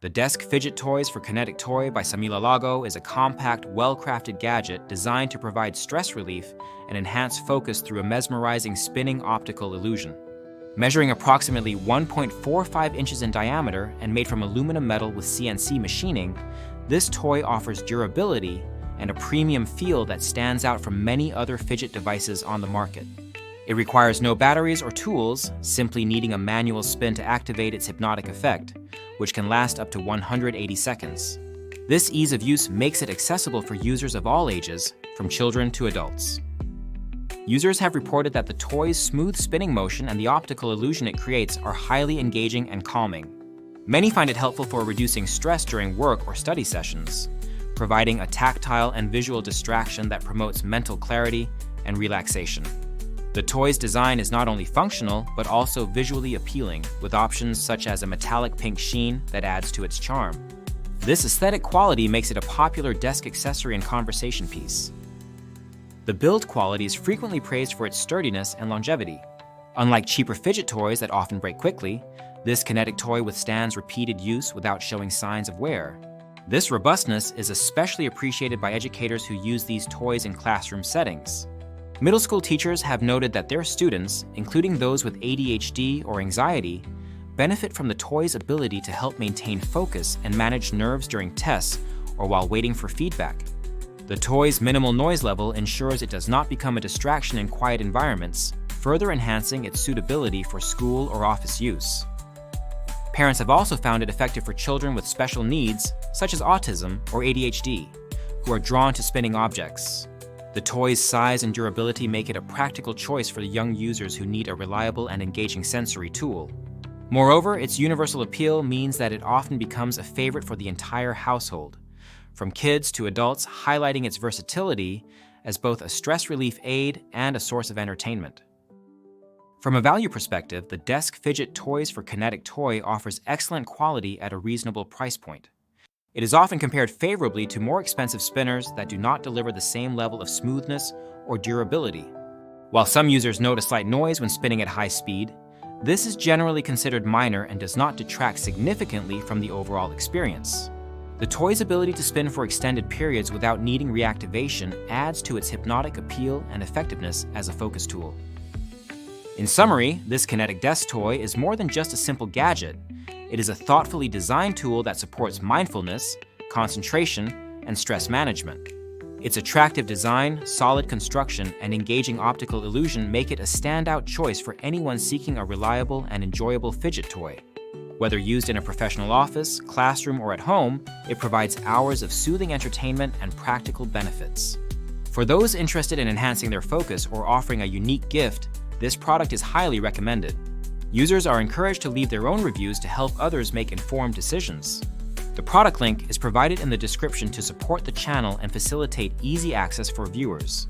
The Desk Fidget Toys for Kinetic Toy by Samila Lago is a compact, well-crafted gadget designed to provide stress relief and enhance focus through a mesmerizing spinning optical illusion. Measuring approximately 1.45 inches in diameter and made from aluminum metal with CNC machining, this toy offers durability and a premium feel that stands out from many other fidget devices on the market. It requires no batteries or tools, simply needing a manual spin to activate its hypnotic effect, which can last up to 180 seconds. This ease of use makes it accessible for users of all ages, from children to adults. Users have reported that the toy's smooth spinning motion and the optical illusion it creates are highly engaging and calming. Many find it helpful for reducing stress during work or study sessions, providing a tactile and visual distraction that promotes mental clarity and relaxation. The toy's design is not only functional, but also visually appealing, with options such as a metallic pink sheen that adds to its charm. This aesthetic quality makes it a popular desk accessory and conversation piece. The build quality is frequently praised for its sturdiness and longevity. Unlike cheaper fidget toys that often break quickly, this Kinetic Toy withstands repeated use without showing signs of wear. This robustness is especially appreciated by educators who use these toys in classroom settings. Middle school teachers have noted that their students, including those with ADHD or anxiety, benefit from the toy's ability to help maintain focus and manage nerves during tests or while waiting for feedback. The toy's minimal noise level ensures it does not become a distraction in quiet environments, further enhancing its suitability for school or office use. Parents have also found it effective for children with special needs, such as autism or ADHD, who are drawn to spinning objects. The toy's size and durability make it a practical choice for the young users who need a reliable and engaging sensory tool. Moreover, its universal appeal means that it often becomes a favorite for the entire household, from kids to adults, highlighting its versatility as both a stress relief aid and a source of entertainment. From a value perspective, the Desk Fidget Toys for Kinetic Toy offers excellent quality at a reasonable price point. It is often compared favorably to more expensive spinners that do not deliver the same level of smoothness or durability. While some users note a slight noise when spinning at high speed, this is generally considered minor and does not detract significantly from the overall experience. The toy's ability to spin for extended periods without needing reactivation adds to its hypnotic appeal and effectiveness as a focus tool. In summary, this Kinetic Desk Toy is more than just a simple gadget. It is a thoughtfully designed tool that supports mindfulness, concentration, and stress management. Its attractive design, solid construction, and engaging optical illusion make it a standout choice for anyone seeking a reliable and enjoyable fidget toy. Whether used in a professional office, classroom, or at home, it provides hours of soothing entertainment and practical benefits. For those interested in enhancing their focus or offering a unique gift, this product is highly recommended. Users are encouraged to leave their own reviews to help others make informed decisions. The product link is provided in the description to support the channel and facilitate easy access for viewers.